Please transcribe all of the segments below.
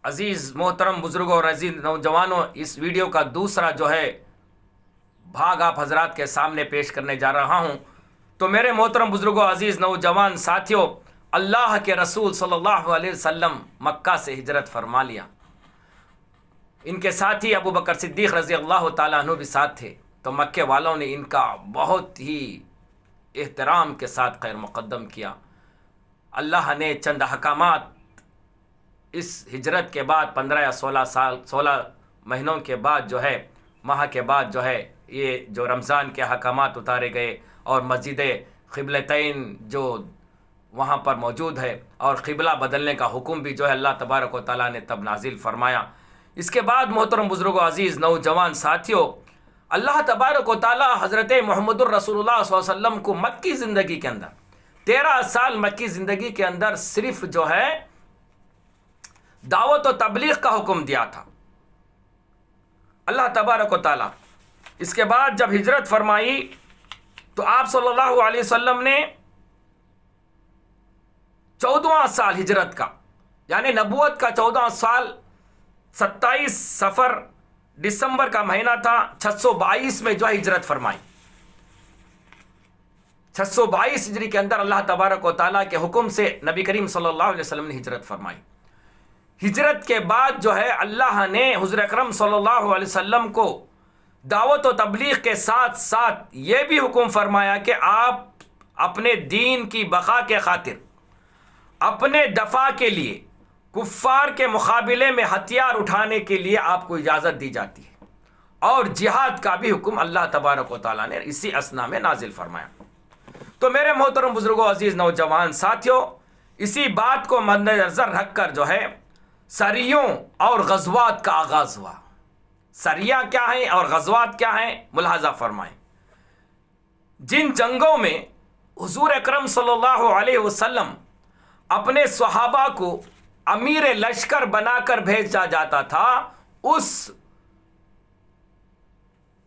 عزیز محترم بزرگوں اور عزیز نوجوانوں، اس ویڈیو کا دوسرا جو ہے بھاگ آپ حضرات کے سامنے پیش کرنے جا رہا ہوں۔ تو میرے محترم بزرگوں، عزیز نوجوان ساتھیوں، اللہ کے رسول صلی اللہ علیہ وسلم مکہ سے ہجرت فرما لیا۔ ان کے ساتھی ابو بکر صدیق رضی اللہ تعالیٰ عنہ بھی ساتھ تھے۔ تو مکے والوں نے ان کا بہت ہی احترام کے ساتھ خیر مقدم کیا۔ اللہ نے چند احکامات اس ہجرت کے بعد 15 یا 16 مہینوں کے بعد جو ہے، ماہ کے بعد جو ہے، یہ جو رمضان کے احکامات اتارے گئے اور مسجد قبلتین جو وہاں پر موجود ہے اور قبلہ بدلنے کا حکم بھی جو ہے اللہ تبارک و تعالیٰ نے تب نازل فرمایا۔ اس کے بعد محترم بزرگوں، عزیز نوجوان ساتھیوں، اللہ تبارک و تعالیٰ حضرت محمد الرسول اللہ صلی اللہ علیہ وسلم کو مکی زندگی کے اندر 13 سال مکی زندگی کے اندر صرف جو ہے دعوت و تبلیغ کا حکم دیا تھا اللہ تبارک و تعالیٰ۔ اس کے بعد جب ہجرت فرمائی تو آپ صلی اللہ علیہ وسلم نے 14واں سال ہجرت کا، یعنی نبوت کا 14واں سال 27 صفر دسمبر کا مہینہ تھا، 622 میں جو ہے ہجرت فرمائی۔ 622 ہجری کے اندر اللہ تبارک و تعالیٰ کے حکم سے نبی کریم صلی اللہ علیہ وسلم نے ہجرت فرمائی۔ ہجرت کے بعد جو ہے اللہ نے حضور اکرم صلی اللہ علیہ وسلم کو دعوت و تبلیغ کے ساتھ ساتھ یہ بھی حکم فرمایا کہ آپ اپنے دین کی بقا کے خاطر، اپنے دفاع کے لیے، کفار کے مقابلے میں ہتھیار اٹھانے کے لیے آپ کو اجازت دی جاتی ہے، اور جہاد کا بھی حکم اللہ تبارک و تعالیٰ نے اسی اثنا میں نازل فرمایا۔ تو میرے محترم بزرگوں، عزیز نوجوان ساتھیوں، اسی بات کو مد نظر رکھ کر جو ہے سریوں اور غزوات کا آغاز ہوا۔ سریہ کیا ہیں اور غزوات کیا ہیں، ملاحظہ فرمائیں۔ جن جنگوں میں حضور اکرم صلی اللہ علیہ وسلم اپنے صحابہ کو امیر لشکر بنا کر بھیجا جاتا تھا، اس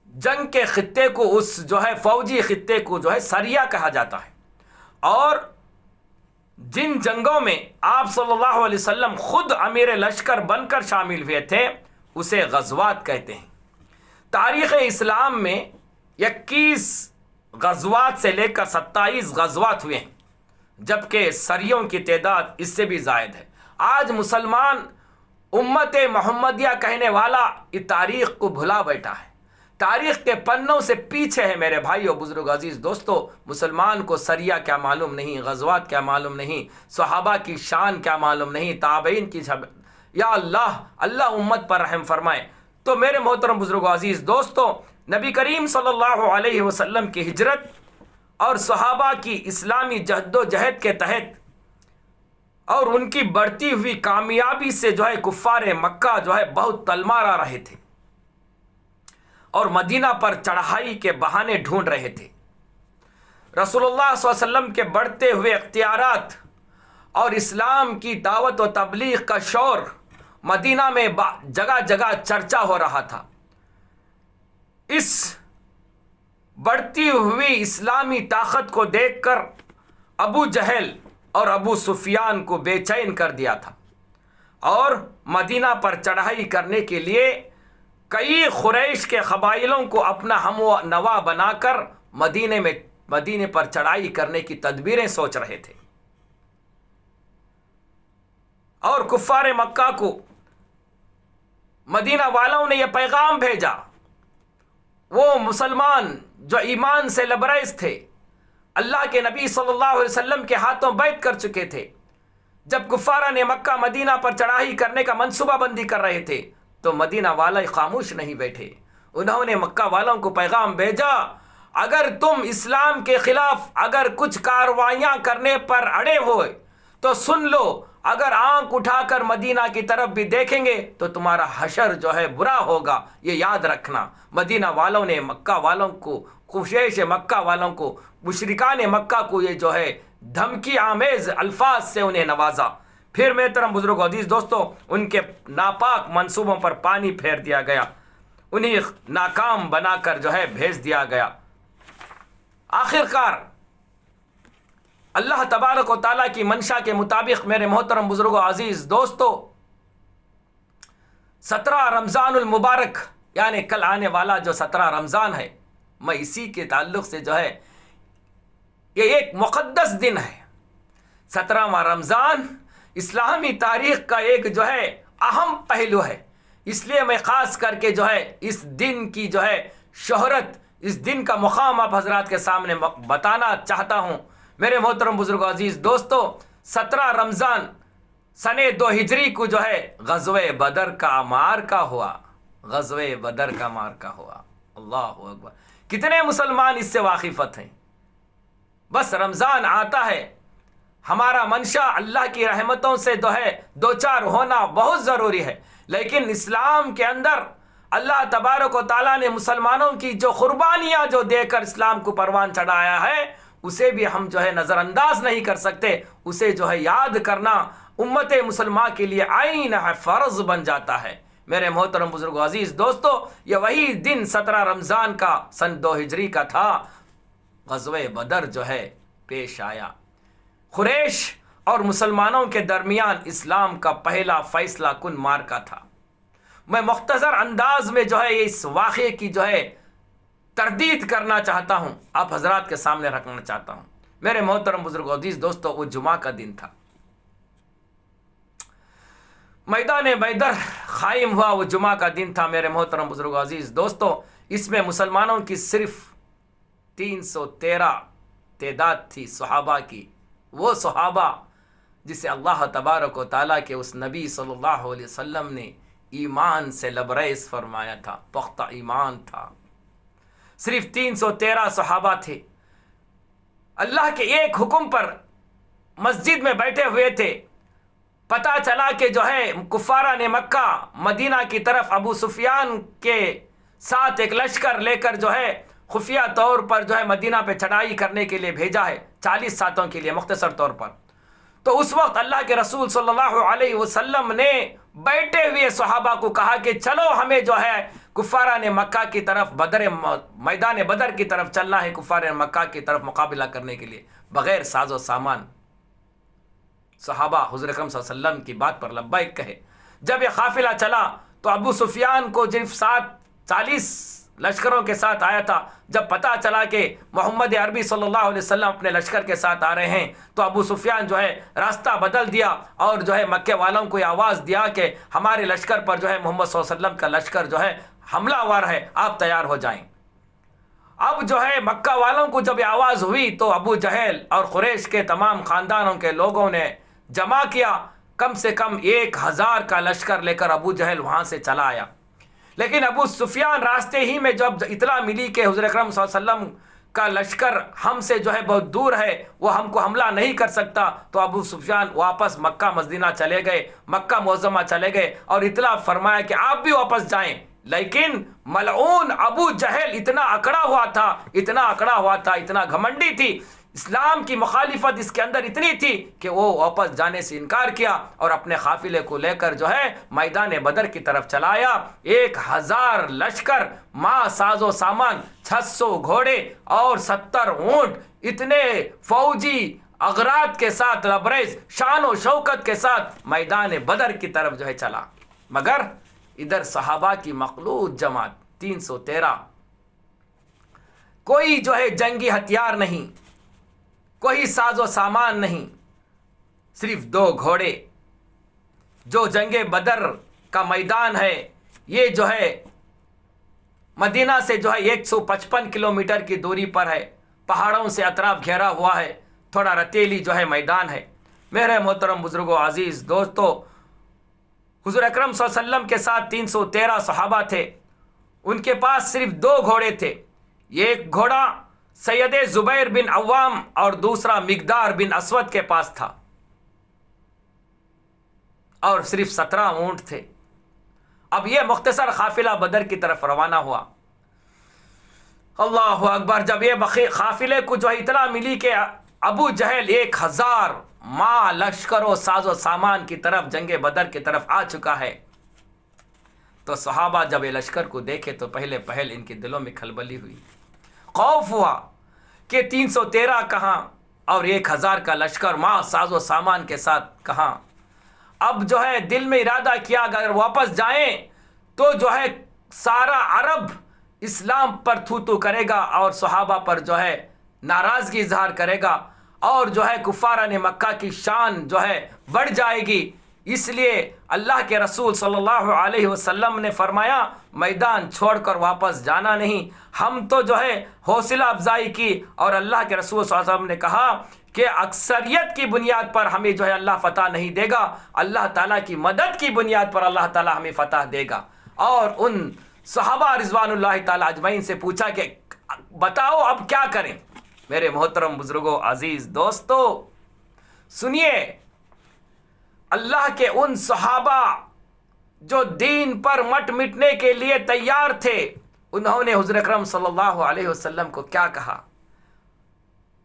جنگ کے خطے کو، اس جو ہے فوجی خطے کو جو ہے سریہ کہا جاتا ہے۔ اور جن جنگوں میں آپ صلی اللہ علیہ وسلم خود امیر لشکر بن کر شامل ہوئے تھے، اسے غزوات کہتے ہیں۔ تاریخ اسلام میں 21 غزوات سے لے کر 27 غزوات ہوئے ہیں، جبکہ سریوں کی تعداد اس سے بھی زائد ہے۔ آج مسلمان امت محمدیہ کہنے والا اس تاریخ کو بھلا بیٹھا ہے، تاریخ کے پنوں سے پیچھے ہے۔ میرے بھائیو، بزرگ، عزیز دوستو، مسلمان کو سریہ کیا معلوم نہیں، غزوات کیا معلوم نہیں، صحابہ کی شان کیا معلوم نہیں، تابعین کی یا اللہ امت پر رحم فرمائے۔ تو میرے محترم بزرگوں، عزیز دوستو، نبی کریم صلی اللہ علیہ وسلم کی ہجرت اور صحابہ کی اسلامی جہد و جہد کے تحت اور ان کی بڑھتی ہوئی کامیابی سے جو ہے کفار مکہ جو ہے بہت تلمارا رہے تھے اور مدینہ پر چڑھائی کے بہانے ڈھونڈ رہے تھے۔ رسول اللہ صلی اللہ علیہ وسلم کے بڑھتے ہوئے اختیارات اور اسلام کی دعوت و تبلیغ کا شور مدینہ میں جگہ جگہ چرچا ہو رہا تھا۔ اس بڑھتی ہوئی اسلامی طاقت کو دیکھ کر ابو جہل اور ابو سفیان کو بے چین کر دیا تھا، اور مدینہ پر چڑھائی کرنے کے لیے کئی قریش کے قبائلوں کو اپنا ہم و نوا بنا کر مدینے پر چڑھائی کرنے کی تدبیریں سوچ رہے تھے۔ اور کفار مکہ کو مدینہ والوں نے یہ پیغام بھیجا، وہ مسلمان جو ایمان سے لبریز تھے، اللہ کے نبی صلی اللہ علیہ وسلم کے ہاتھوں بیعت کر چکے تھے، جب کفارہ نے مکہ مدینہ پر چڑھائی کرنے کا منصوبہ بندی کر رہے تھے تو مدینہ والے خاموش نہیں بیٹھے۔ انہوں نے مکہ والوں کو پیغام بھیجا، اگر تم اسلام کے خلاف اگر کچھ کارروائیاں کرنے پر اڑے ہوئے تو سن لو، اگر آنکھ اٹھا کر مدینہ کی طرف بھی دیکھیں گے تو تمہارا حشر جو ہے برا ہوگا، یہ یاد رکھنا۔ مدینہ والوں نے مکہ والوں کو، قریش مکہ والوں کو، مشرکان مکہ کو یہ جو ہے دھمکی آمیز الفاظ سے انہیں نوازا۔ پھر محترم بزرگ، عزیز دوستو، ان کے ناپاک منصوبوں پر پانی پھیر دیا گیا، انہیں ناکام بنا کر جو ہے بھیج دیا گیا۔ آخرکار اللہ تبارک و تعالیٰ کی منشا کے مطابق میرے محترم بزرگوں، عزیز دوستو، 17 رمضان المبارک یعنی کل آنے والا جو 17 رمضان ہے، میں اسی کے تعلق سے جو ہے یہ ایک مقدس دن ہے۔ 17واں رمضان اسلامی تاریخ کا ایک جو ہے اہم پہلو ہے، اس لیے میں خاص کر کے جو ہے اس دن کی جو ہے شہرت، اس دن کا مقام آپ حضرات کے سامنے بتانا چاہتا ہوں۔ میرے محترم بزرگ عزیز دوستو، 17 رمضان سن 2 ہجری کو جو ہے غزوہ بدر کا معرکہ ہوا، غزوہ بدر کا معرکہ ہوا۔ اللہ اکبر، کتنے مسلمان اس سے واقفت ہیں؟ بس رمضان آتا ہے، ہمارا منشا اللہ کی رحمتوں سے جو ہے دوچار ہونا بہت ضروری ہے، لیکن اسلام کے اندر اللہ تبارک و تعالیٰ نے مسلمانوں کی جو قربانیاں جو دے کر اسلام کو پروان چڑھایا ہے، اسے بھی ہم جو ہے نظر انداز نہیں کر سکتے، اسے جو ہے یاد کرنا امت مسلمہ کے لیے عین ہے، فرض بن جاتا ہے۔ میرے محترم بزرگ عزیز دوستو، یہ وہی دن 17 رمضان کا سن 2 ہجری کا تھا، غزوہ بدر جو ہے پیش آیا۔ قریش اور مسلمانوں کے درمیان اسلام کا پہلا فیصلہ کن معرکہ تھا۔ میں مختصر انداز میں جو ہے اس واقعے کی جو ہے تردید کرنا چاہتا ہوں، آپ حضرات کے سامنے رکھنا چاہتا ہوں۔ میرے محترم بزرگ عزیز دوستو، وہ جمعہ کا دن تھا، میدان بدر قائم ہوا، وہ جمعہ کا دن تھا۔ میرے محترم بزرگ عزیز دوستو، اس میں مسلمانوں کی صرف 313 تعداد تھی صحابہ کی، وہ صحابہ جسے اللہ تبارک و تعالیٰ کے اس نبی صلی اللہ علیہ وسلم نے ایمان سے لبریز فرمایا تھا، پختہ ایمان تھا۔ صرف 313 صحابہ تھے، اللہ کے ایک حکم پر مسجد میں بیٹھے ہوئے تھے۔ پتہ چلا کہ جو ہے کفارہ نے مکہ مدینہ کی طرف ابو سفیان کے ساتھ ایک لشکر لے کر جو ہے خفیہ طور پر جو ہے مدینہ پہ چڑھائی کرنے کے لیے بھیجا ہے، 40 ساتوں کے لیے مختصر طور پر۔ تو اس وقت اللہ کے رسول صلی اللہ علیہ وسلم نے بیٹھے ہوئے صحابہ کو کہا کہ چلو ہمیں جو ہے کفارہ نے مکہ کی طرف میدان بدر کی طرف چلنا ہے، کفار مکہ کی طرف مقابلہ کرنے کے لیے بغیر ساز و سامان۔ صحابہ حضور اکرم صلی اللہ علیہ وسلم کی بات پر لبیک کہے۔ جب یہ قافلہ چلا تو ابو سفیان کو جن 40 لشکروں کے ساتھ آیا تھا، جب پتہ چلا کہ محمد عربی صلی اللہ علیہ وسلم اپنے لشکر کے ساتھ آ رہے ہیں، تو ابو سفیان جو ہے راستہ بدل دیا اور جو ہے مکے والوں کو یہ آواز دیا کہ ہمارے لشکر پر جو ہے محمد صلی اللہ علیہ وسلم کا لشکر جو ہے حملہ آور ہے، آپ تیار ہو جائیں۔ اب جو ہے مکہ والوں کو جب یہ آواز ہوئی تو ابو جہل اور قریش کے تمام خاندانوں کے لوگوں نے جمع کیا، کم سے کم 1000 کا لشکر لے کر ابو جہل وہاں سے چلا آیا۔ لیکن ابو سفیان راستے ہی میں جب اطلاع ملی کہ حضور اکرم صلی اللہ علیہ وسلم کا لشکر ہم سے جو ہے بہت دور ہے، وہ ہم کو حملہ نہیں کر سکتا، تو ابو سفیان واپس مکہ مدینہ چلے گئے، مکہ معظمہ چلے گئے اور اطلاع فرمایا کہ آپ بھی واپس جائیں۔ لیکن ملعون ابو جہل اتنا اکڑا ہوا تھا، اتنا گھمنڈی تھی، اسلام کی مخالفت اس کے اندر اتنی تھی کہ وہ واپس جانے سے انکار کیا اور اپنے قافلے کو لے کر جو ہے میدان بدر کی طرف چلایا۔ 1000 لشکر، ماں ساز و سامان، 600 گھوڑے اور 70 اونٹ، اتنے فوجی اغراض کے ساتھ لبریز شان و شوکت کے ساتھ میدان بدر کی طرف جو ہے چلا۔ مگر ادھر صحابہ کی مخلوط جماعت 313، کوئی جو ہے جنگی ہتھیار نہیں، کوئی ساز و سامان نہیں، صرف 2 گھوڑے۔ جو جنگ بدر کا میدان ہے یہ جو ہے مدینہ سے جو ہے 155 کلومیٹر کی دوری پر ہے، پہاڑوں سے اطراف گھیرا ہوا ہے، تھوڑا رتیلی جو ہے میدان ہے۔ میرے محترم بزرگوں، عزیز دوستو، حضور اکرم صلی اللہ علیہ وسلم کے ساتھ 313 صحابہ تھے، ان کے پاس صرف 2 گھوڑے تھے۔ ایک گھوڑا سید زبیر بن عوام اور دوسرا مقدار بن اسود کے پاس تھا، اور صرف 17 اونٹ تھے۔ اب یہ مختصر قافلہ بدر کی طرف روانہ ہوا۔ اللہ اکبر! جب یہ قافلے کو جو اطلاع ملی کہ ابو جہل 1000 ماں لشکر و ساز و سامان کی طرف جنگ بدر کی طرف آ چکا ہے، تو صحابہ جب یہ لشکر کو دیکھے تو پہل ان کے دلوں میں کھلبلی ہوئی، خوف ہوا کہ 313 کہاں اور 1000 کا لشکر ماں ساز و سامان کے ساتھ کہاں۔ اب جو ہے دل میں ارادہ کیا اگر واپس جائیں تو جو ہے سارا عرب اسلام پر تھو تو کرے گا اور صحابہ پر جو ہے ناراضگی اظہار کرے گا، اور جو ہے کفاران مکہ کی شان جو ہے بڑھ جائے گی۔ اس لیے اللہ کے رسول صلی اللہ علیہ وسلم نے فرمایا میدان چھوڑ کر واپس جانا نہیں۔ ہم تو جو ہے حوصلہ افزائی کی، اور اللہ کے رسول صلی اللہ علیہ وسلم نے کہا کہ اکثریت کی بنیاد پر ہمیں جو ہے اللہ فتح نہیں دے گا، اللہ تعالیٰ کی مدد کی بنیاد پر اللہ تعالیٰ ہمیں فتح دے گا۔ اور ان صحابہ رضوان اللہ تعالیٰ اجمعین سے پوچھا کہ بتاؤ اب کیا کریں؟ میرے محترم بزرگوں، عزیز دوستو، سنیے، اللہ کے ان صحابہ جو دین پر مٹنے کے لیے تیار تھے، انہوں نے حضور اکرم صلی اللہ علیہ وسلم کو کیا کہا؟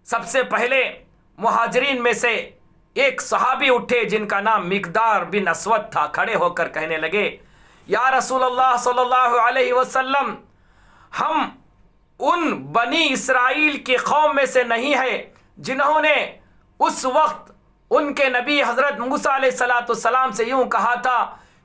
سب سے پہلے مہاجرین میں سے ایک صحابی اٹھے جن کا نام مقدار بن اسود تھا، کھڑے ہو کر کہنے لگے یا رسول اللہ صلی اللہ علیہ وسلم، ہم ان بنی اسرائیل کی قوم میں سے نہیں ہے جنہوں نے اس وقت ان کے نبی حضرت موسیٰ علیہ السلام سے یوں کہا تھا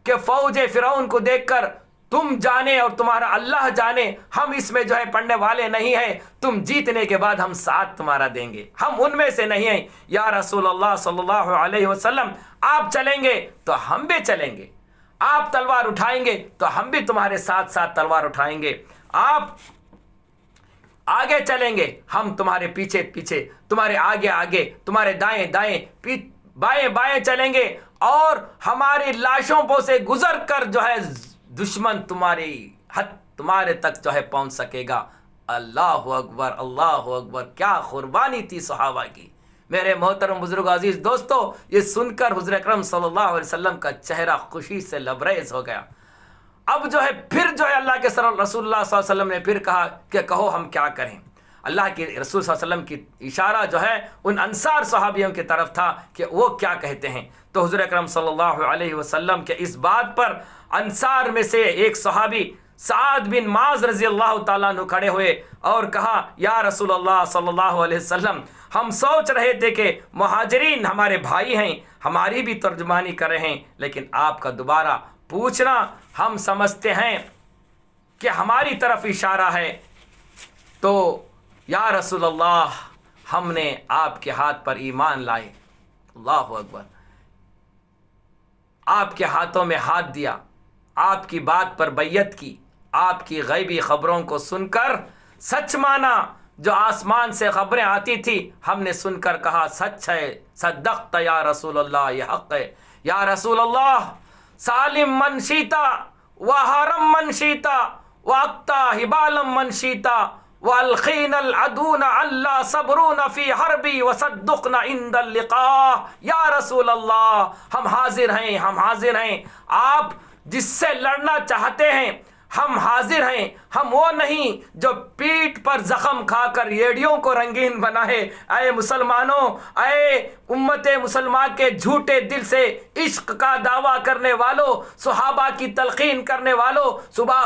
کہ فوج فرعون کو دیکھ کر تم جانے اور تمہارا اللہ جانے، ہم اس میں جو ہے پڑھنے والے نہیں ہیں، تم جیتنے کے بعد ہم ساتھ تمہارا دیں گے، ہم ان میں سے نہیں ہیں۔ یا رسول اللہ صلی اللہ علیہ وسلم، آپ چلیں گے تو ہم بھی چلیں گے، آپ تلوار اٹھائیں گے تو ہم بھی تمہارے ساتھ ساتھ تلوار اٹھائیں گے، آپ آگے چلیں گے ہم تمہارے پیچھے پیچھے، تمہارے آگے آگے، تمہارے دائیں دائیں، بائیں بائیں چلیں گے، اور ہماری لاشوں پہ سے گزر کر جو ہے دشمن تمہاری حد تمہارے تک جو ہے پہنچ سکے گا۔ اللہ اکبر، اللہ اکبر، کیا قربانی تھی صحابہ کی۔ میرے محترم بزرگ، عزیز دوستو، یہ سن کر حضور اکرم صلی اللہ علیہ وسلم کا چہرہ خوشی سے لبریز ہو گیا۔ اب جو ہے پھر جو ہے اللہ کے رسول اللہ صلی اللہ علیہ وسلم نے پھر کہا کہ کہو ہم کیا کریں۔ اللہ کے رسول صلی اللہ علیہ وسلم کی اشارہ جو ہے ان انصار صحابیوں کی طرف تھا کہ وہ کیا کہتے ہیں۔ تو حضور اکرم صلی اللہ علیہ وسلم کے اس بات پر انصار میں سے ایک صحابی سعد بن معاذ رضی اللہ تعالیٰ عنہ کھڑے ہوئے اور کہا یا رسول اللہ صلی اللہ علیہ وسلم، ہم سوچ رہے تھے کہ مہاجرین ہمارے بھائی ہیں، ہماری بھی ترجمانی کر رہے ہیں، لیکن آپ کا دوبارہ پوچھنا ہم سمجھتے ہیں کہ ہماری طرف اشارہ ہے، تو یا رسول اللہ ہم نے آپ کے ہاتھ پر ایمان لائے۔ اللہ اکبر، آپ کے ہاتھوں میں ہاتھ دیا، آپ کی بات پر بیعت کی، آپ کی غیبی خبروں کو سن کر سچ مانا، جو آسمان سے خبریں آتی تھی ہم نے سن کر کہا سچ ہے، صدقت یا رسول اللہ، یہ حق ہے یا رسول اللہ، سالم من شیتا وحرم من شیتا واقتا حبالم من شیتا والخین العدون اللہ صبرون فی حربی وصدقن عند اللقاء۔ یا رسول اللہ، ہم حاضر ہیں، ہم حاضر ہیں، آپ جس سے لڑنا چاہتے ہیں ہم حاضر ہیں، ہم وہ نہیں جو پیٹھ پر زخم کھا کر ایڑیوں کو رنگین بنائے۔ اے مسلمانوں، اے امت مسلمہ کے جھوٹے دل سے عشق کا دعویٰ کرنے والوں، صحابہ کی تلقین کرنے والوں،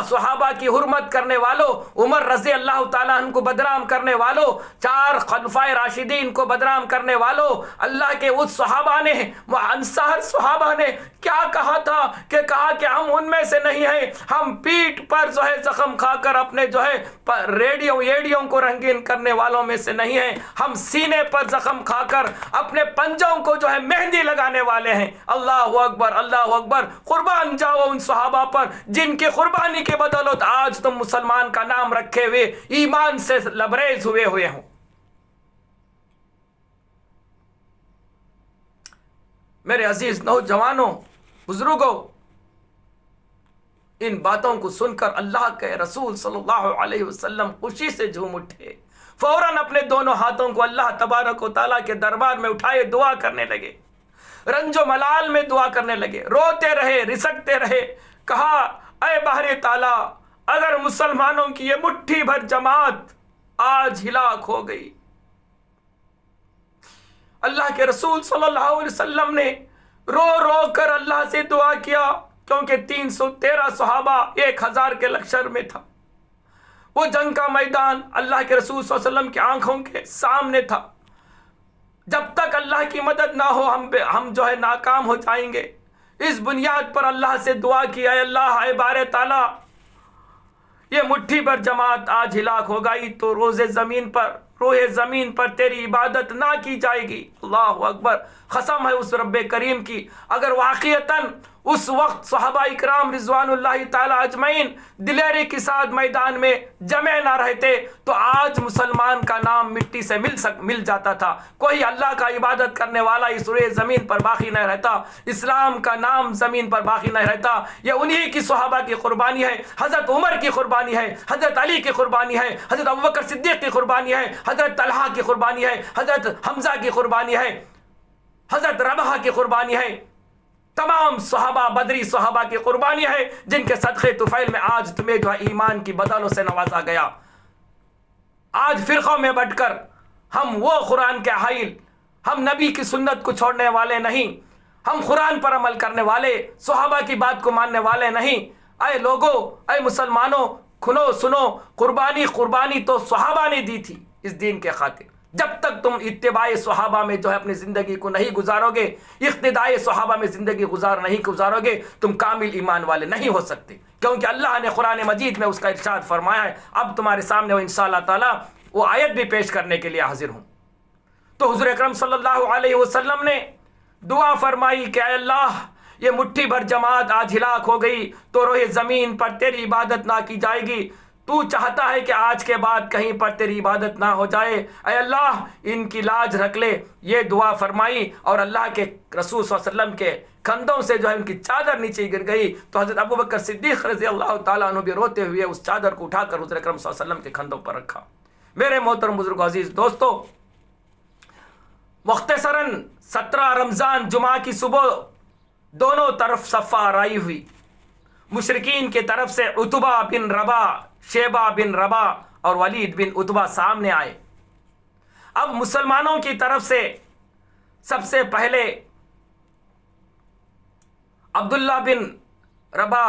صحابہ کی حرمت کرنے والوں، عمر رضی اللہ تعالیٰ عنہ کو بدنام کرنے والوں، 4 خلفائے راشدین کو بدنام کرنے والوں، اللہ کے اس صحابہ نے، انصار صحابہ نے کیا کہا تھا کہا کہ ہم ان میں سے نہیں ہیں، ہم پیٹھ پر جو ہے زخم کھا کر اپنے جو ہے ایڑیوں کو رنگین کرنے والوں میں سے نہیں ہیں، ہم سینے پر زخم کھا کر اپنے پنجوں کو جو ہے مہندی لگانے والے ہیں۔ اللہ اکبر، اللہ اکبر، قربان جاؤ ان صحابہ پر جن کی قربانی کے بدولت آج تم مسلمان کا نام رکھے ہوئے ایمان سے لبریز ہوئے ہوں۔ میرے عزیز نوجوانوں، بزرگوں، ان باتوں کو سن کر اللہ کے رسول صلی اللہ علیہ وسلم خوشی سے جھوم اٹھے، فوراً اپنے دونوں ہاتھوں کو اللہ تبارک و تعالیٰ کے دربار میں اٹھائے دعا کرنے لگے، رنج و ملال میں دعا کرنے لگے، روتے رہے، رسکتے رہے، کہا اے باری تعالیٰ، اگر مسلمانوں کی یہ مٹھی بھر جماعت آج ہلاک ہو گئی۔ اللہ کے رسول صلی اللہ علیہ وسلم نے رو رو کر اللہ سے دعا کیا، کیونکہ 313 صحابہ 1000 کے لشکر میں تھا، وہ جنگ کا میدان اللہ کے رسول صلی اللہ علیہ وسلم کی آنکھوں کے سامنے تھا، جب تک اللہ کی مدد نہ ہو ہم جو ہے ناکام ہو جائیں گے، اس بنیاد پر اللہ سے دعا کی، اے اللہ، اے بار تعالیٰ، یہ مٹھی بھر جماعت آج ہلاک ہو گئی تو روح زمین پر تیری عبادت نہ کی جائے گی۔ اللہ اکبر، قسم ہے اس رب کریم کی، اگر واقعتاً اس وقت صحابہ اکرام رضوان اللہ تعالی اجمعین دلیری کے ساتھ میدان میں جمع نہ رہتے تو آج مسلمان کا نام مٹی سے مل جاتا تھا، کوئی اللہ کا عبادت کرنے والا اس روئے زمین پر باقی نہیں رہتا، اسلام کا نام زمین پر باقی نہیں رہتا۔ یہ انہی کی صحابہ کی قربانی ہے، حضرت عمر کی قربانی ہے، حضرت علی کی قربانی ہے، حضرت ابوبکر صدیق کی قربانی ہے، حضرت طلحہ کی قربانی ہے، حضرت حمزہ کی قربانی ہے، حضرت ربیعہ کی قربانی ہے، تمام صحابہ، بدری صحابہ کی قربانی ہے جن کے صدقے طفیل میں آج تمہیں جو ہے ایمان کی بدولوں سے نوازا گیا۔ آج فرقوں میں بٹ کر ہم وہ قرآن کے حائل، ہم نبی کی سنت کو چھوڑنے والے نہیں، ہم قرآن پر عمل کرنے والے، صحابہ کی بات کو ماننے والے نہیں۔ اے لوگوں، اے مسلمانوں، سنو، قربانی تو صحابہ نے دی تھی اس دین کے خاطر۔ جب تک تم اتباع صحابہ میں جو ہے اپنی زندگی کو نہیں گزارو گے، اقتداء صحابہ میں زندگی نہیں گزارو گے، تم کامل ایمان والے نہیں ہو سکتے، کیونکہ اللہ نے قرآن مجید میں اس کا ارشاد فرمایا ہے۔ اب تمہارے سامنے وہ انشاءاللہ تعالی وہ آیت بھی پیش کرنے کے لیے حاضر ہوں۔ تو حضور اکرم صلی اللہ علیہ وسلم نے دعا فرمائی کہ اے اللہ، یہ مٹھی بھر جماعت آج ہلاک ہو گئی تو روئے زمین پر تیری عبادت نہ کی جائے گی، تو چاہتا ہے کہ آج کے بعد کہیں پر تیری عبادت نہ ہو جائے، اے اللہ ان کی لاج رکھ لے۔ یہ دعا فرمائی اور اللہ کے رسول صلی اللہ علیہ وسلم کے کندھوں سے جو ہے ان کی چادر نیچے گر گئی تو حضرت ابوبکر صدیق رضی اللہ تعالیٰ عنہ بھی روتے ہوئے اس چادر کو اٹھا کر حضور اکرم صلی اللہ علیہ وسلم کے کندھوں پر رکھا۔ میرے محترم بزرگ عزیز دوستو، مختصراً 17 رمضان جمعہ کی صبح دونوں طرف صف آرائی ہوئی۔ مشرکین کی طرف سے عتبہ بن ربا، شیبہ بن ربا اور ولید بن عتبہ سامنے آئے۔ اب مسلمانوں کی طرف سے سب سے پہلے عبداللہ بن ربا،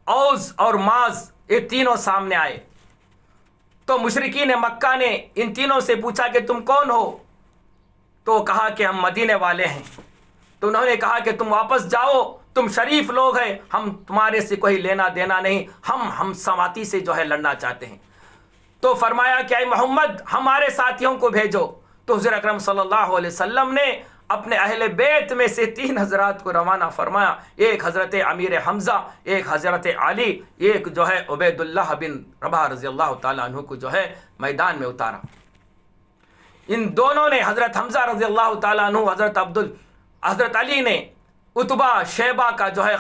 اوز اور معاذ، یہ تینوں سامنے آئے۔ تو مشرکین مکہ نے ان تینوں سے پوچھا کہ تم کون ہو؟ تو کہا کہ ہم مدینے والے ہیں۔ تو انہوں نے کہا کہ تم واپس جاؤ، تم شریف لوگ ہیں، ہم تمہارے سے کوئی لینا دینا نہیں، ہم سماتی سے جو ہے لڑنا چاہتے ہیں۔ تو فرمایا کہ اے محمد ہمارے ساتھیوں کو بھیجو۔ تو حضور اکرم صلی اللہ علیہ وسلم نے اپنے اہل بیت میں سے 3 حضرات کو روانہ فرمایا، ایک حضرت امیر حمزہ، ایک حضرت علی، ایک جو ہے عبید اللہ بن رباح رضی اللہ تعالیٰ عنہ کو جو ہے میدان میں اتارا۔ ان دونوں نے، حضرت حمزہ رضی اللہ تعالیٰ عنہ، حضرت علی نے عتبہ شیبہ کا جو ہے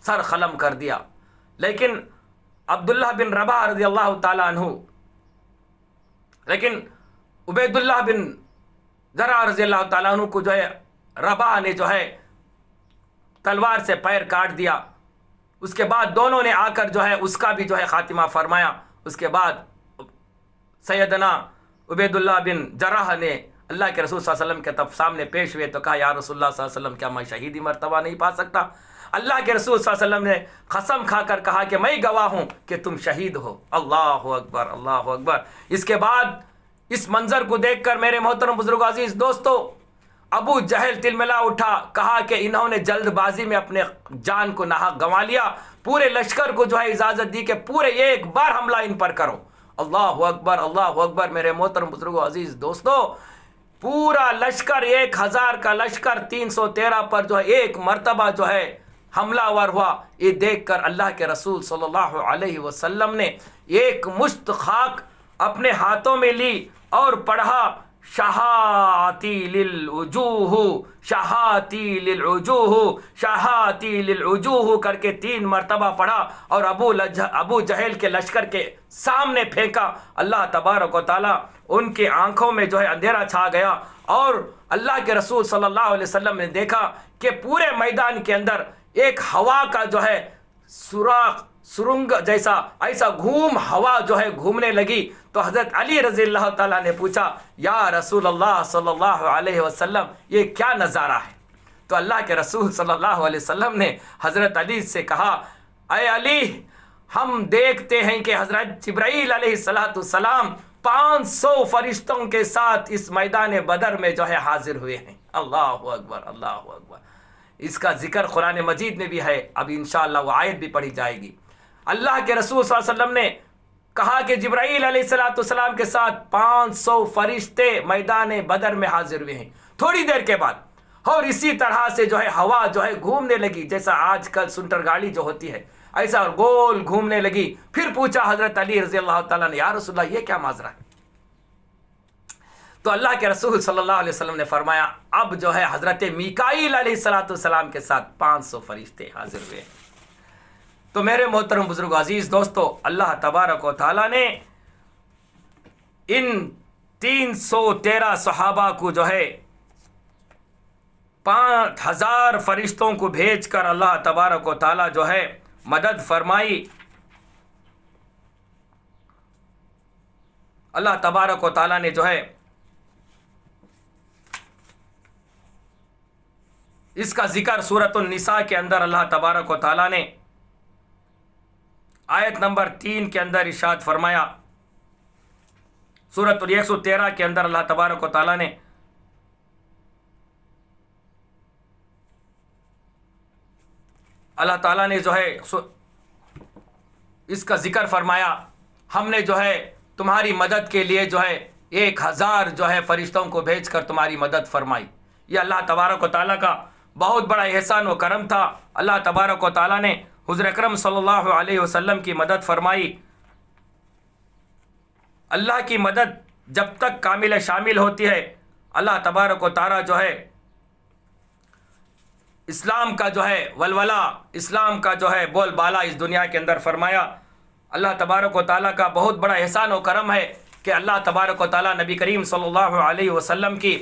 سر قلم کر دیا، لیکن عبداللہ بن رباح رضی اللہ تعالیٰ عنہ، لیکن عبید اللہ بن ذرا رضی اللہ تعالیٰ عنہ کو جو ہے رباح نے جو ہے تلوار سے پیر کاٹ دیا۔ اس کے بعد دونوں نے آ کر جو ہے اس کا بھی جو ہے خاتمہ فرمایا۔ اس کے بعد سیدنا عبید اللہ بن جراح نے اللہ کے رسول صلی اللہ علیہ وسلم کے طرف سامنے پیش ہوئے تو کہا یا رسول اللہ صلی اللہ علیہ وسلم، کیا میں شہیدی مرتبہ نہیں پا سکتا؟ اللہ کے رسول صلی اللہ علیہ وسلم نے قسم کھا کر کہا کہ میں گواہ ہوں کہ تم شہید ہو۔ اللہ اکبر، اللہ اکبر۔ اس کے بعد اس منظر کو دیکھ کر میرے محترم بزرگ عزیز دوستو، ابو جہل تلملا اٹھا، کہا کہ انہوں نے جلد بازی میں اپنے جان کو ناحق گنوا لیا۔ پورے لشکر کو جو ہے اجازت دی کہ پورے ایک بار حملہ ان پر کرو۔ اللہ اکبر، اللہ اکبر۔ میرے محترم بزرگ عزیز دوستو، پورا لشکر 1000 کا لشکر 313 پر جو ہے ایک مرتبہ جو ہے حملہ ور ہوا۔ یہ دیکھ کر اللہ کے رسول صلی اللہ علیہ وسلم نے ایک مشت خاک اپنے ہاتھوں میں لی اور پڑھا شہاتی للوجوہ، شہاتی للوجوہ، شہاتی للوجوہ کر کے 3 مرتبہ پڑھا اور ابو جہل کے لشکر کے سامنے پھینکا۔ اللہ تبارک و تعالیٰ ان کی آنکھوں میں جو ہے اندھیرا چھا گیا اور اللہ کے رسول صلی اللہ علیہ وسلم نے دیکھا کہ پورے میدان کے اندر ایک ہوا کا جو ہے سرنگ جیسا ایسا ہوا جو ہے گھومنے لگی۔ تو حضرت علی رضی اللہ تعالیٰ نے پوچھا یا رسول اللہ صلی اللہ علیہ وسلم، یہ کیا نظارہ ہے؟ تو اللہ کے رسول صلی اللہ علیہ وسلم نے حضرت علی سے کہا اے علی، ہم دیکھتے ہیں کہ حضرت جبرائیل علیہ السلام 500 فرشتوں کے ساتھ اس میدان بدر میں جو ہے حاضر ہوئے ہیں۔ اللہ اکبر، اللہ اکبر۔ اس کا ذکر قرآن مجید میں بھی ہے، اب انشاءاللہ وہ آیت بھی پڑھی جائے گی۔ اللہ کے رسول صلی اللہ علیہ وسلم نے کہا کہ جبرائیل علیہ السلام کے ساتھ 500 فرشتے میدان بدر میں حاضر ہوئے ہیں تھوڑی دیر کے بعد، اور اسی طرح سے جو ہے ہوا جو ہے گھومنے لگی، جیسا آج کل سنٹر گاڑی جو ہوتی ہے ایسا گول گھومنے لگی۔ پھر پوچھا حضرت علی رضی اللہ تعالیٰ نے، یا رسول اللہ یہ کیا ماجرا ہے؟ تو اللہ کے رسول صلی اللہ علیہ وسلم نے فرمایا اب جو ہے حضرت میکائیل علیہ السلام کے ساتھ 500 فرشتے حاضر ہوئے ہیں۔ تو میرے محترم بزرگ عزیز دوستو، اللہ تبارک و تعالیٰ نے ان 313 صحابہ کو جو ہے 5000 فرشتوں کو بھیج کر اللہ تبارک و تعالیٰ جو ہے مدد فرمائی۔ اللہ تبارک و تعالیٰ نے جو ہے اس کا ذکر سورۃ النساء کے اندر اللہ تبارک و تعالیٰ نے آیت نمبر 3 کے اندر ارشاد فرمایا، سورۃ 113 کے اندر اللہ تبارک و تعالیٰ نے اللہ تعالیٰ نے جو ہے اس کا ذکر فرمایا، ہم نے جو ہے تمہاری مدد کے لیے جو ہے 1000 جو ہے فرشتوں کو بھیج کر تمہاری مدد فرمائی۔ یہ اللہ تبارک و تعالیٰ کا بہت بڑا احسان و کرم تھا۔ اللہ تبارک و تعالیٰ نے حضور اکرم صلی اللہ علیہ وسلم کی مدد فرمائی۔ اللہ کی مدد جب تک کامل شامل ہوتی ہے، اللہ تبارک و تعالیٰ جو ہے اسلام کا جو ہے ولولہ، اسلام کا جو ہے بول بالا اس دنیا کے اندر فرمایا۔ اللہ تبارک و تعالیٰ کا بہت بڑا احسان و کرم ہے کہ اللہ تبارک و تعالیٰ نبی کریم صلی اللہ علیہ وسلم کی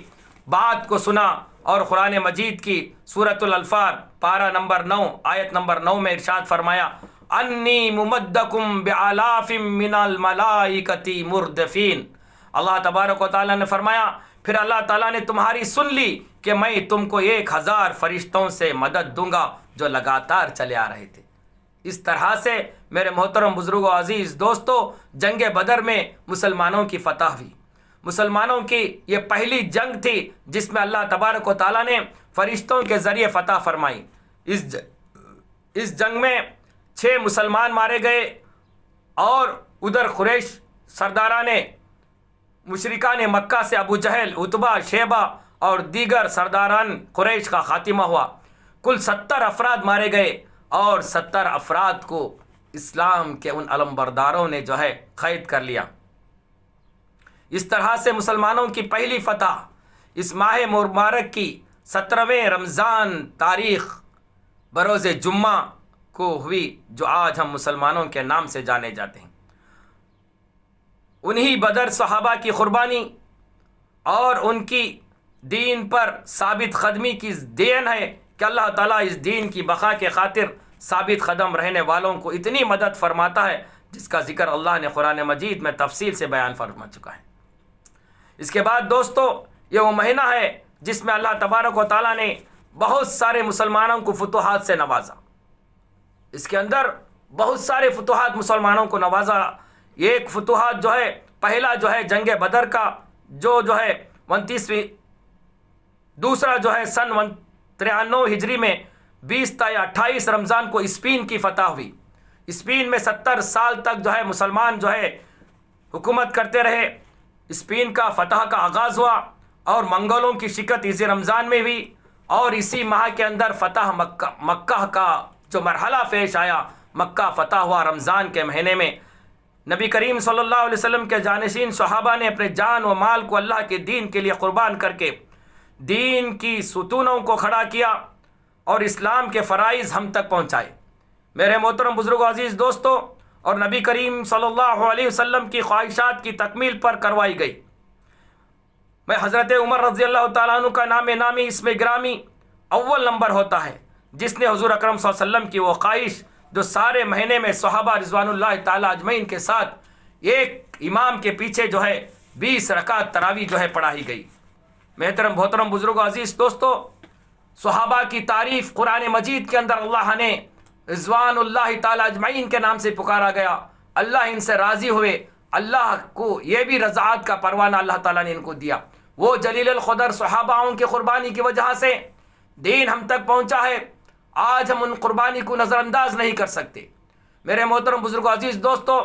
بات کو سنا اور قرآن مجید کی سورۃ الانفال پارہ نمبر 9 آیت نمبر 9 میں ارشاد فرمایا، انی ممدکم بعلاف من الملائکۃ مردفین۔ اللہ تبارک و تعالیٰ نے فرمایا پھر اللہ تعالیٰ نے تمہاری سن لی کہ میں تم کو 1000 فرشتوں سے مدد دوں گا جو لگاتار چلے آ رہے تھے۔ اس طرح سے میرے محترم بزرگ و عزیز دوستو، جنگ بدر میں مسلمانوں کی فتح ہوئی۔ مسلمانوں کی یہ پہلی جنگ تھی جس میں اللہ تبارک و تعالیٰ نے فرشتوں کے ذریعے فتح فرمائی۔ اس جنگ میں 6 مسلمان مارے گئے، اور ادھر قریش سرداران مشرکان مکہ سے ابو جہل، عتبہ، شیبہ اور دیگر سرداران قریش کا خاتمہ ہوا۔ کل 70 افراد مارے گئے، اور 70 افراد کو اسلام کے ان علمبرداروں نے جو ہے قید کر لیا۔ اس طرح سے مسلمانوں کی پہلی فتح اس ماہ مبارک کی 17ویں رمضان تاریخ بروز جمعہ کو ہوئی، جو آج ہم مسلمانوں کے نام سے جانے جاتے ہیں۔ انہی بدر صحابہ کی قربانی اور ان کی دین پر ثابت قدمی کی دین ہے کہ اللہ تعالیٰ اس دین کی بقا کے خاطر ثابت قدم رہنے والوں کو اتنی مدد فرماتا ہے جس کا ذکر اللہ نے قرآن مجید میں تفصیل سے بیان فرما چکا ہے۔ اس کے بعد دوستو، یہ وہ مہینہ ہے جس میں اللہ تبارک و تعالیٰ نے بہت سارے مسلمانوں کو فتوحات سے نوازا۔ اس کے اندر بہت سارے فتوحات مسلمانوں کو نوازا۔ ایک فتوحات جو ہے پہلا جو ہے جنگ بدر کا جو ہے 29ویں، دوسرا جو ہے سن 93 ہجری میں 20 یا 28 رمضان کو اسپین کی فتح ہوئی۔ اسپین میں 70 سال تک جو ہے مسلمان جو ہے حکومت کرتے رہے۔ اسپین کا فتح کا آغاز ہوا اور منگولوں کی شکست اسی رمضان میں ہوئی، اور اسی ماہ کے اندر فتح مکہ کا جو مرحلہ پیش آیا، مکہ فتح ہوا رمضان کے مہینے میں۔ نبی کریم صلی اللہ علیہ وسلم کے جانشین صحابہ نے اپنے جان و مال کو اللہ کے دین کے لیے قربان کر کے دین کی ستونوں کو کھڑا کیا اور اسلام کے فرائض ہم تک پہنچائے۔ میرے محترم بزرگ و عزیز دوستو، اور نبی کریم صلی اللہ علیہ وسلم کی خواہشات کی تکمیل پر کروائی گئی۔ میں حضرت عمر رضی اللہ تعالیٰ عنہ کا نام نامی اسم گرامی اول نمبر ہوتا ہے، جس نے حضور اکرم صلی اللہ علیہ وسلم کی وہ خواہش جو سارے مہینے میں صحابہ رضوان اللہ تعالیٰ اجمعین کے ساتھ ایک امام کے پیچھے جو ہے 20 رکعت تراویح جو ہے پڑھائی گئی۔ محترم بزرگ و عزیز دوستو، صحابہ کی تعریف قرآن مجید کے اندر اللہ نے رضوان اللہ تعالیٰ اجمعین کے نام سے پکارا گیا۔ اللہ ان سے راضی ہوئے، اللہ کو یہ بھی رضاعت کا پروانہ اللہ تعالیٰ نے ان کو دیا۔ وہ جلیل القدر صحاباؤں کی قربانی کی وجہ سے دین ہم تک پہنچا ہے، آج ہم ان قربانی کو نظر انداز نہیں کر سکتے۔ میرے محترم بزرگوں، عزیز دوستو،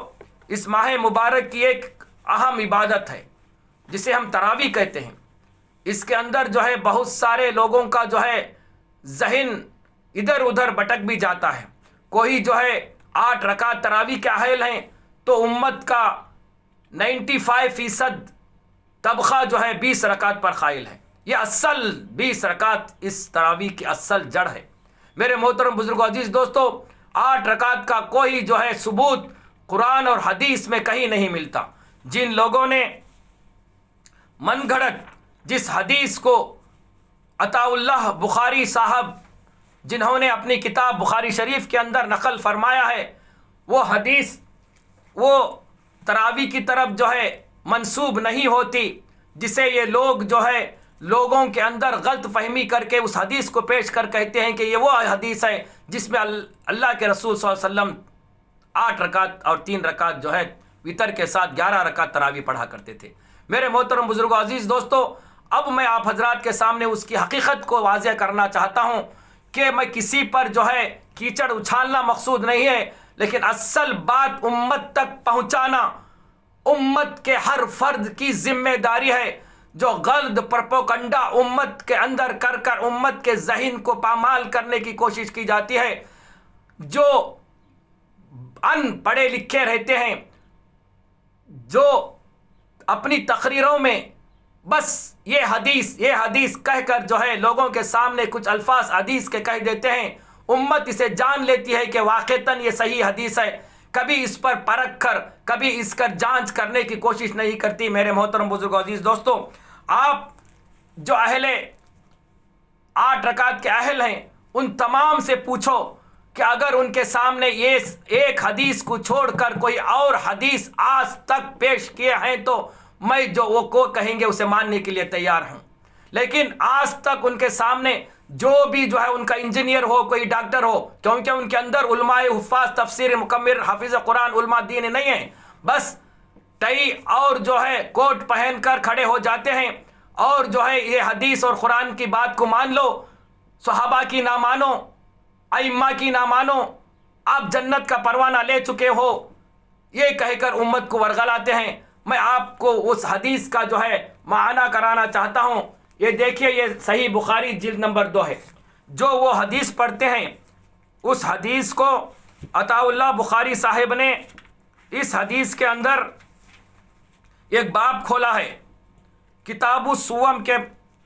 اس ماہ مبارک کی ایک اہم عبادت ہے جسے ہم تراویح کہتے ہیں۔ اس کے اندر جو ہے بہت سارے لوگوں کا جو ہے ذہن ادھر ادھر بھٹک بھی جاتا ہے۔ کوئی جو ہے 8 رکعت تراویح کے اہل ہیں تو امت کا 95% طبقہ جو ہے 20 رکعت پر قائل ہے۔ یہ اصل 20 رکعت اس تراویح کی اصل جڑ ہے۔ میرے محترم بزرگوں، عزیز دوستو، 8 رکعت کا کوئی جو ہے ثبوت قرآن اور حدیث میں کہیں نہیں ملتا۔ جن لوگوں نے من گھڑت جس حدیث کو عطا اللہ بخاری صاحب، جنہوں نے اپنی کتاب بخاری شریف کے اندر نقل فرمایا ہے، وہ حدیث وہ تراویح کی طرف جو ہے منسوب نہیں ہوتی، جسے یہ لوگ جو ہے لوگوں کے اندر غلط فہمی کر کے اس حدیث کو پیش کر کہتے ہیں کہ یہ وہ حدیث ہے جس میں اللہ کے رسول صلی اللہ علیہ وسلم 8 رکعت اور 3 رکعت جو ہے وتر کے ساتھ 11 رکعت تراویح پڑھا کرتے تھے۔ میرے محترم بزرگوں، عزیز دوستو، اب میں آپ حضرات کے سامنے اس کی حقیقت کو واضح کرنا چاہتا ہوں کہ میں کسی پر جو ہے کیچڑ اچھالنا مقصود نہیں ہے، لیکن اصل بات امت تک پہنچانا امت کے ہر فرد کی ذمہ داری ہے۔ جو غلط پروپیگنڈا امت کے اندر کر کر امت کے ذہن کو پامال کرنے کی کوشش کی جاتی ہے، جو ان پڑھے لکھے رہتے ہیں، جو اپنی تقریروں میں بس یہ حدیث کہہ کر جو ہے لوگوں کے سامنے کچھ الفاظ حدیث کے کہہ دیتے ہیں، امت اسے جان لیتی ہے کہ واقعتاً یہ صحیح حدیث ہے، کبھی اس پر پرکھ کر، کبھی اس کا جانچ کرنے کی کوشش نہیں کرتی۔ میرے محترم بزرگوں، عزیز دوستو، آپ جو 8 رکعت کے اہل ہیں ان تمام سے پوچھو کہ اگر ان کے سامنے یہ ایک حدیث کو چھوڑ کر کوئی اور حدیث آج تک پیش کیے ہیں تو میں جو وہ کو کہیں گے اسے ماننے کے لیے تیار ہوں، لیکن آج تک ان کے سامنے جو بھی جو ہے ان کا انجینئر ہو، کوئی ڈاکٹر ہو، کیونکہ ان کے اندر علماء حفاظ، تفسیر مکمل، حافظ قرآن علماء دین نہیں ہیں، بس ٹئی اور جو ہے کوٹ پہن کر کھڑے ہو جاتے ہیں اور جو ہے یہ حدیث اور قرآن کی بات کو مان لو، صحابہ کی نہ مانو، ائمہ کی نہ مانو، آپ جنت کا پروانہ لے چکے ہو، یہ کہہ کر امت کو ورغلاتے ہیں۔ میں آپ کو اس حدیث کا جو ہے معنی کرانا چاہتا ہوں۔ یہ دیکھیے، یہ صحیح بخاری جلد نمبر 2 ہے۔ جو وہ حدیث پڑھتے ہیں اس حدیث کو عطا اللہ بخاری صاحب نے اس حدیث کے اندر ایک باب کھولا ہے، کتاب الصوم کے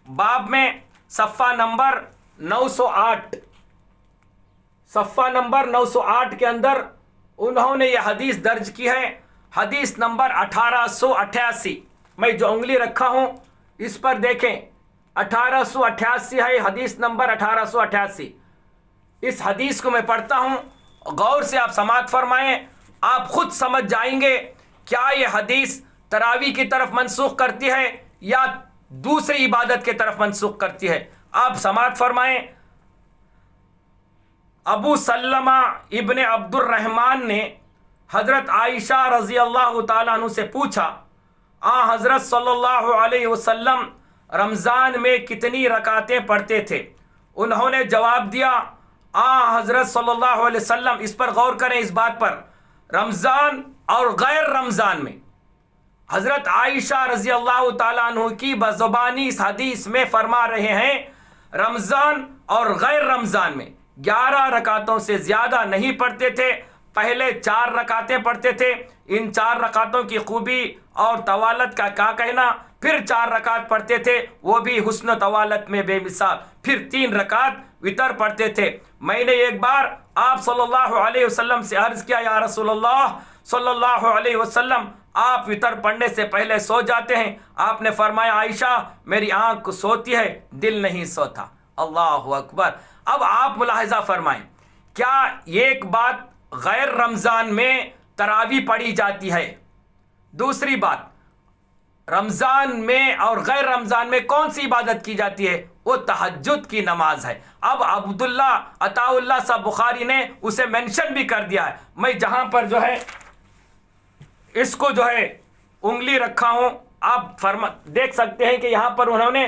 باب میں صفحہ نمبر 908 کے اندر انہوں نے یہ حدیث درج کی ہے، حدیث نمبر 1888۔ میں جو انگلی رکھا ہوں اس پر دیکھیں، 1888 ہے حدیث نمبر 1888۔ اس حدیث کو میں پڑھتا ہوں، غور سے آپ سماعت فرمائیں، آپ خود سمجھ جائیں گے کیا یہ حدیث تراویح کی طرف منسوخ کرتی ہے یا دوسری عبادت کی طرف منسوخ کرتی ہے۔ آپ سماعت فرمائیں۔ ابو سلمہ ابن عبد الرحمن نے حضرت عائشہ رضی اللہ تعالیٰ عنہ سے پوچھا، حضرت صلی اللہ علیہ وسلم رمضان میں کتنی رکعتیں پڑھتے تھے؟ انہوں نے جواب دیا، حضرت صلی اللہ علیہ وسلم، اس پر غور کریں، اس بات پر، رمضان اور غیر رمضان میں حضرت عائشہ رضی اللہ تعالیٰ عنہ کی بزبانی اس حدیث میں فرما رہے ہیں، رمضان اور غیر رمضان میں 11 رکعتوں سے زیادہ نہیں پڑھتے تھے، پہلے 4 رکعتیں پڑھتے تھے، ان 4 رکعتوں کی خوبی اور طوالت کا کیا کہنا، پھر 4 رکعت پڑھتے تھے وہ بھی حسن و طوالت میں بے مثال، پھر 3 رکعت وتر پڑھتے تھے۔ میں نے ایک بار آپ صلی اللہ علیہ وسلم سے عرض کیا، یا رسول اللہ صلی اللہ علیہ وسلم، آپ وتر پڑھنے سے پہلے سو جاتے ہیں؟ آپ نے فرمایا، عائشہ، میری آنکھ سوتی ہے، دل نہیں سوتا۔ اللہ اکبر۔ اب آپ ملاحظہ فرمائیں، کیا ایک بات غیر رمضان میں تراویح پڑھی جاتی ہے، دوسری بات رمضان میں اور غیر رمضان میں کون سی عبادت کی جاتی ہے؟ وہ تہجد کی نماز ہے۔ اب عبداللہ عطا اللہ صاحب بخاری نے اسے مینشن بھی کر دیا ہے۔ میں جہاں پر جو ہے اس کو جو ہے انگلی رکھا ہوں، آپ دیکھ سکتے ہیں کہ یہاں پر انہوں نے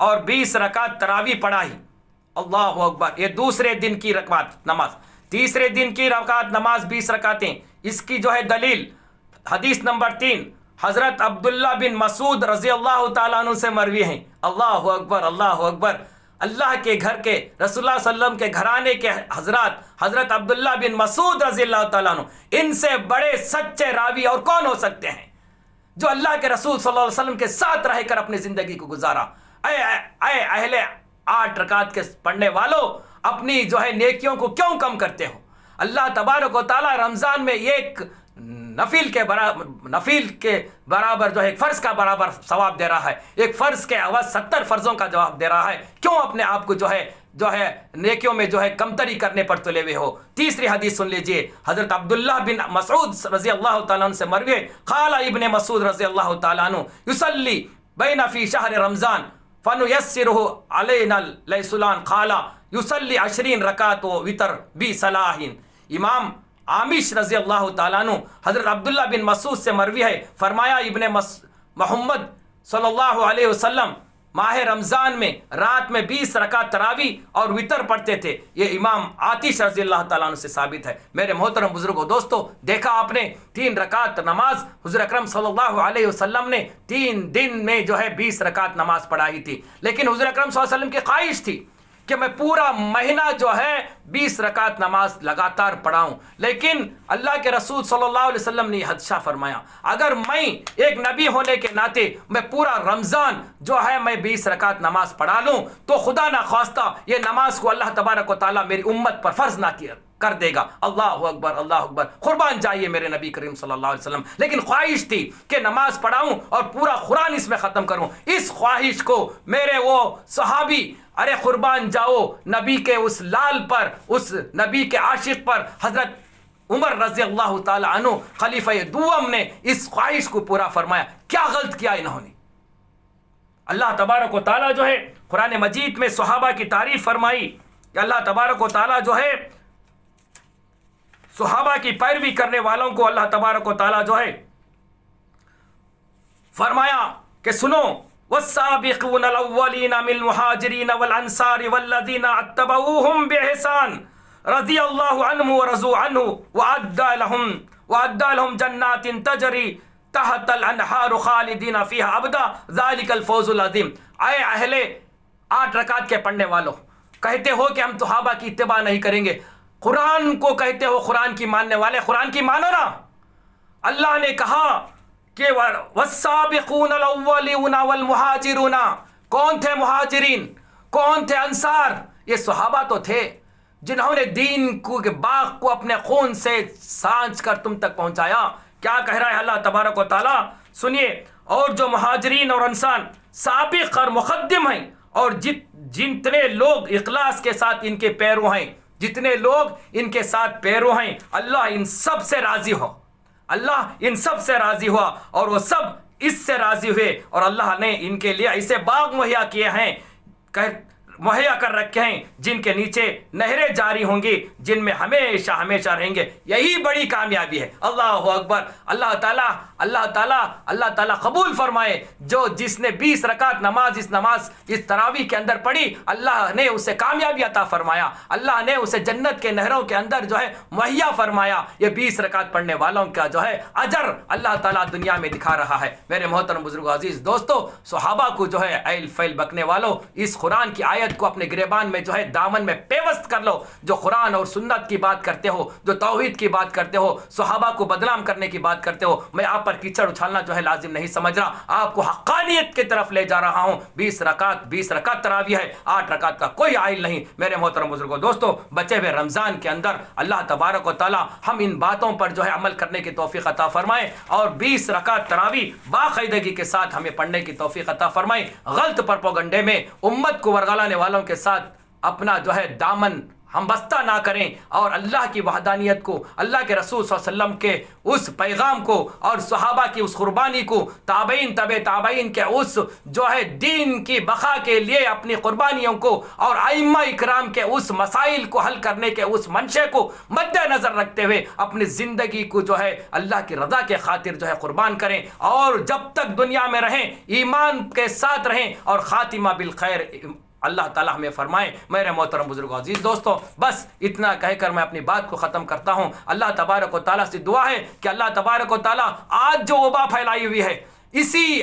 اور 20 رکعت تراویح پڑھائی. اللہ اکبر. یہ دوسرے دن کی رکعت نماز. تیسرے دن کی رکعت نماز 20 رکعتیں. اس کی جو ہے دلیل حدیث نمبر 3 حضرت عبداللہ بن مسعود رضی اللہ تعالیٰ عنہ سے مروی ہیں. اللہ اکبر اللہ اکبر. اللہ کے گھر کے رسول اللہ صلی اللہ علیہ وسلم کے گھرانے کے حضرات حضرت عبداللہ بن مسعود رضی اللہ تعالیٰ عنہ، ان سے بڑے سچے راوی اور کون ہو سکتے ہیں جو اللہ کے رسول صلی اللہ علیہ وسلم کے ساتھ رہ کر اپنی زندگی کو گزارا. اے اہل 8 رکعت کے پڑھنے والوں، اپنی جو ہے نیکیوں کو کیوں کم کرتے ہو؟ اللہ تبارک و تعالیٰ رمضان میں ایک نفل کے برابر جو ہے ایک فرض کا برابر ثواب دے رہا ہے، ایک فرض کے عوض 70 فرضوں کا جواب دے رہا ہے. کیوں اپنے آپ کو جو ہے نیکیوں میں جو ہے کمتری کرنے پر تلے ہوئے ہو؟ تیسری حدیث سن لیجئے. حضرت عبداللہ بن مسعود رضی اللہ تعالیٰ عنہ سے مروی ہے، قال ابن مسعود رضی اللہ تعالیٰ عنہ یصلی بین فی شہر رمضان فنیسرہ علینا لیسلان قال یصلی 20 رکعت و وتر بصلاح. امام عامش رضی اللہ تعالیٰ عنہ حضرت عبداللہ بن مسعود سے مروی ہے، فرمایا ابن محمد صلی اللہ علیہ وسلم ماہ رمضان میں رات میں 20 رکعت تراویح اور وتر پڑھتے تھے. یہ امام عاطش رضی اللہ تعالیٰ عنہ سے ثابت ہے. میرے محترم بزرگوں دوستو، دیکھا آپ نے 3 رکعت نماز حضور اکرم صلی اللہ علیہ وسلم نے 3 دن میں جو ہے 20 رکعت نماز پڑھائی تھی. لیکن حضور اکرم صلی اللہ علیہ وسلم کی خواہش تھی کہ میں پورا مہینہ جو ہے 20 رکعت نماز لگاتار پڑھاؤں. لیکن اللہ کے رسول صلی اللہ علیہ وسلم نے حدشہ فرمایا، اگر میں ایک نبی ہونے کے ناطے میں پورا رمضان جو ہے میں 20 رکعت نماز پڑھا لوں تو خدا نہ خواستہ یہ نماز کو اللہ تبارک و تعالیٰ میری امت پر فرض نہ کر دے گا. اللہ اکبر اللہ اکبر. قربان جائیے میرے نبی کریم صلی اللہ علیہ وسلم. لیکن خواہش تھی کہ نماز پڑھاؤں اور پورا قرآن اس میں ختم کروں. اس خواہش کو میرے وہ صحابی، ارے قربان جاؤ نبی کے اس لال پر، اس نبی کے عاشق پر، حضرت عمر رضی اللہ تعالی عنہ خلیفہ دوم نے اس خواہش کو پورا فرمایا. کیا غلط کیا انہوں نے؟ اللہ تبارک و تعالیٰ جو ہے قرآن مجید میں صحابہ کی تعریف فرمائی کہ اللہ تبارک و تعالیٰ جو ہے صحابہ کی پیروی کرنے والوں کو اللہ تبارک و تعالیٰ جو ہے فرمایا کہ سنو والسابقون الاولین من المہاجرین والانصار والذین اتبعوہم بإحسان رضی اللہ عنہ ورضوا عنہ وأعد لهم جنات تجری تحت الانہار خالدین فیہا ابدا ذلک الفوز العظیم. اے اہل 8 رکعت کے پڑھنے والوں، کہتے ہو کہ ہم صحابہ کی اتباع نہیں کریں گے، قرآن کو کہتے ہو قرآن کی ماننے والے، قرآن کی مانو نا. اللہ نے کہا کہ والسابقون الاولون والمہاجرون. کون تھے مہاجرین؟ کون تھے انصار؟ یہ صحابہ تو تھے جنہوں نے دین کو کے باغ کو اپنے خون سے سانچ کر تم تک پہنچایا. کیا کہہ رہا ہے اللہ تبارک و تعالیٰ؟ سنیے. اور جو مہاجرین اور انصار سابق اور مقدم ہیں، اور جتنے لوگ اخلاص کے ساتھ ان کے پیرو ہیں، جتنے لوگ ان کے ساتھ پیرو ہیں، اللہ ان سب سے راضی ہو. اللہ ان سب سے راضی ہوا اور وہ سب اس سے راضی ہوئے، اور اللہ نے ان کے لیے ایسے باغ مہیا کیے ہیں، مہیا کر رکھے ہیں جن کے نیچے نہریں جاری ہوں گی، جن میں ہمیشہ ہمیشہ رہیں گے. یہی بڑی کامیابی ہے. اللہ اکبر. اللہ تعالیٰ قبول فرمائے. جس نے 20 رکعت نماز اس تراویح کے اندر پڑھی، اللہ نے اسے کامیابی عطا فرمایا. اللہ نے اسے جنت کے نہروں کے اندر جو ہے مہیا فرمایا. یہ 20 رکعت پڑھنے والوں کا جو ہے اجر اللہ تعالیٰ دنیا میں دکھا رہا ہے. میرے محترم بزرگ عزیز دوستو، صحابہ کو جو ہے ایل فیل بکنے والوں، اس قرآن کی آیت کو اپنے گریبان میں جو ہے دامن میں پیوست کر لو. جو قرآن اور سنت کی بات کرتے ہو، جو توحید کی بات کرتے ہو، صحابہ کو بدنام کرنے کی بات کرتے ہو، میں آپ پر کیچڑ اچھالنا جو ہے لازم نہیں سمجھ رہا. آپ کو حقانیت کی طرف لے جا رہا ہوں. 20 رکعت تراویح ہے، 8 رکعت کا کوئی عائل نہیں. میرے محترم بزرگوں دوستو، بچے ہوئے رمضان کے اندر اللہ تبارک و تعالی ہم ان باتوں پر جو ہے عمل کرنے کی توفیق عطا فرمائے، اور 20 رکعت تراویح باقاعدگی کے ساتھ ہمیں پڑھنے کی توفیق عطا فرمائے. غلط پروپیگنڈے میں امت کو ورگلانے والوں کے ساتھ اپنا جو ہے دامن ہم بستہ نہ کریں اور اللہ کی وحدانیت کو، اللہ کے رسول صلی اللہ علیہ وسلم کے اس پیغام کو اور صحابہ کی اس قربانی کو، تابعین تبع تابعین کے اس جو ہے دین کی بقا کے لیے اپنی قربانیوں کو اور ائمہ اکرام کے اس مسائل کو حل کرنے کے اس منشے کو مد نظر رکھتے ہوئے اپنی زندگی کو جو ہے اللہ کی رضا کے خاطر جو ہے قربان کریں، اور جب تک دنیا میں رہیں ایمان کے ساتھ رہیں اور خاتمہ بالخیر اللہ تعالیٰ ہمیں فرمائے۔ میرے محترم بزرگوں، عزیز دوستوں، بس اتنا کہہ کر میں اپنی بات کو ختم کرتا ہوں۔ اللہ تبارک و تعالیٰ سے دعا ہے کہ اللہ تبارک و تعالیٰ آج جو وبا پھیلائی ہوئی ہے، اسی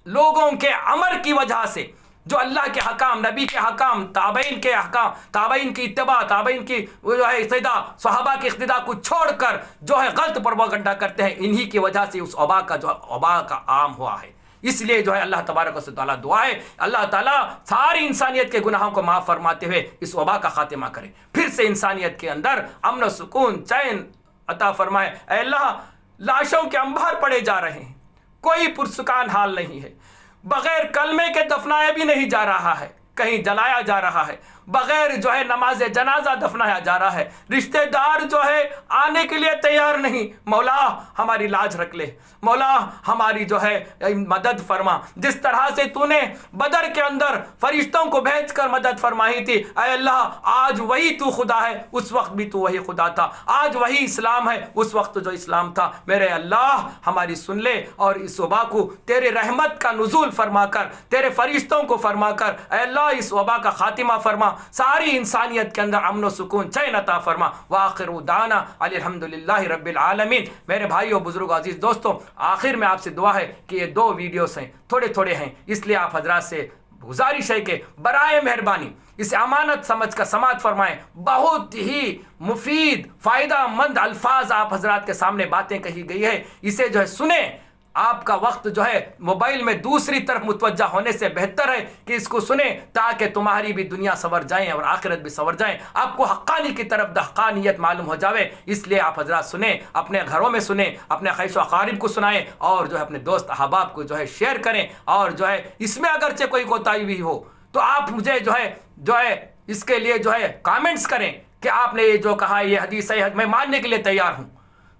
لوگوں کے عمل کی وجہ سے جو اللہ کے حکام، نبی کے حکام، تابعین کے حکام، تابعین کی اتباع، تابعین کی جو ہے اقتداء، صحابہ کی اقتداء کو چھوڑ کر جو ہے غلط پروپیگنڈا کرتے ہیں، انہی کی وجہ سے اس وبا کا عام ہوا ہے۔ اس لیے جو ہے اللہ تبارک و تعالیٰ دعا ہے اللہ تعالیٰ ساری انسانیت کے گناہوں کو معاف فرماتے ہوئے اس وبا کا خاتمہ کرے، پھر سے انسانیت کے اندر امن و سکون، چین عطا فرمائے۔ اے اللہ، لاشوں کے انبار پڑے جا رہے ہیں، کوئی پرسکان حال نہیں ہے، بغیر کلمے کے دفنایا بھی نہیں جا رہا ہے، کہیں جلایا جا رہا ہے، بغیر جو ہے نماز جنازہ دفنایا جا رہا ہے، رشتہ دار جو ہے آنے کے لیے تیار نہیں۔ مولا ہماری لاج رکھ لے، مولا ہماری جو ہے مدد فرما، جس طرح سے تو نے بدر کے اندر فرشتوں کو بھیج کر مدد فرمائی تھی، اے اللہ آج وہی تو خدا ہے، اس وقت بھی تو وہی خدا تھا، آج وہی اسلام ہے، اس وقت جو اسلام تھا۔ میرے اللہ ہماری سن لے اور اس وبا کو تیرے رحمت کا نزول فرما کر، تیرے فرشتوں کو فرما کر اے اللہ اس وبا کا خاتمہ فرما، ساری انسانیت کے اندر امن و سکون، چین عطا فرما۔ وآخر دعوانا الحمدللہ رب العالمین۔ میرے بھائیوں، بزرگوں، عزیز دوستوں، آخر میں آپ سے دعا ہے کہ یہ 2 ویڈیوز ہیں، تھوڑے ہیں، اس لیے آپ حضرات سے گزارش ہے کہ برائے مہربانی اسے امانت سمجھ کر سماعت فرمائیں۔ بہت ہی مفید، فائدہ مند الفاظ آپ حضرات کے سامنے باتیں کہی گئی ہے، اسے جو ہے سنیں۔ آپ کا وقت جو ہے موبائل میں دوسری طرف متوجہ ہونے سے بہتر ہے کہ اس کو سنیں، تاکہ تمہاری بھی دنیا سنور جائیں اور آخرت بھی سنور جائیں، آپ کو حقانی کی طرف حقانیت معلوم ہو جاوے۔ اس لیے آپ حضرات سنیں، اپنے گھروں میں سنیں، اپنے خیش و اقارب کو سنائیں، اور جو ہے اپنے دوست احباب کو جو ہے شیئر کریں، اور جو ہے اس میں اگرچہ کوئی کوتاہی بھی ہو تو آپ مجھے جو ہے اس کے لیے جو ہے کامنٹس کریں کہ آپ نے یہ جو کہا یہ حدیث ہے، میں ماننے کے لیے تیار ہوں۔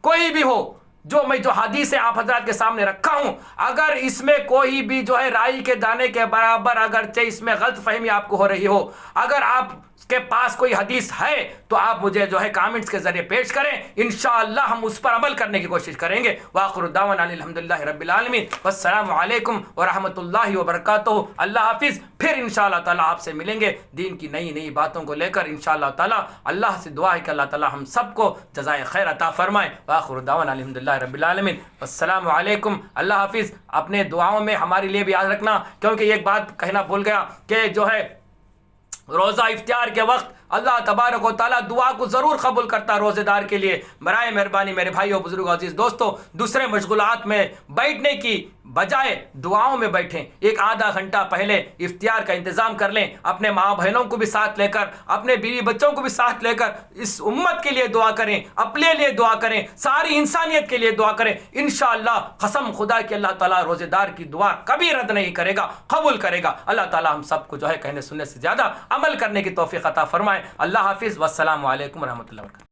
کوئی بھی ہو جو میں جو حدیث آپ حضرات کے سامنے رکھا ہوں، اگر اس میں کوئی بھی جو ہے رائی کے دانے کے برابر اگرچہ اس میں غلط فہمی آپ کو ہو رہی ہو، اگر آپ کے پاس کوئی حدیث ہے تو آپ مجھے جو ہے کامنٹس کے ذریعے پیش کریں، انشاءاللہ ہم اس پر عمل کرنے کی کوشش کریں گے۔ وآخر دعوانا الحمدللہ رب العالمین، والسلام علیکم ورحمۃ اللہ وبرکاتہ۔ اللہ حافظ۔ پھر انشاءاللہ تعالیٰ آپ سے ملیں گے دین کی نئی باتوں کو لے کر انشاءاللہ تعالیٰ۔ اللہ سے دعا ہے کہ اللہ تعالیٰ ہم سب کو جزائے خیر عطا فرمائے۔ وآخر دعوانا الحمدللہ رب العالمین، والسلام علیکم۔ اللہ حافظ۔ اپنے دعاؤں میں ہمارے لیے بھی یاد رکھنا، کیونکہ ایک بات کہنا بھول گیا کہ جو ہے روزہ افطار کے وقت اللہ تبارک و تعالیٰ دعا کو ضرور قبول کرتا روزے دار کے لیے۔ برائے مہربانی میرے بھائیوں، بزرگوں، عزیز دوستوں، دوسرے مشغولات میں بیٹھنے کی بجائے دعاؤں میں بیٹھیں۔ ایک آدھا گھنٹہ پہلے افطار کا انتظام کر لیں، اپنے ماں بہنوں کو بھی ساتھ لے کر، اپنے بیوی بچوں کو بھی ساتھ لے کر اس امت کے لیے دعا کریں، اپنے لیے دعا کریں، ساری انسانیت کے لیے دعا کریں۔ انشاءاللہ قسم خدا کہ اللہ تعالیٰ روزے دار کی دعا کبھی رد نہیں کرے گا، قبول کرے گا۔ اللہ تعالیٰ ہم سب کو جو ہے کہنے سننے سے زیادہ عمل کرنے کی توفیق عطا فرمائے۔ اللہ حافظ، والسلام علیکم ورحمۃ اللہ وبرکاتہ۔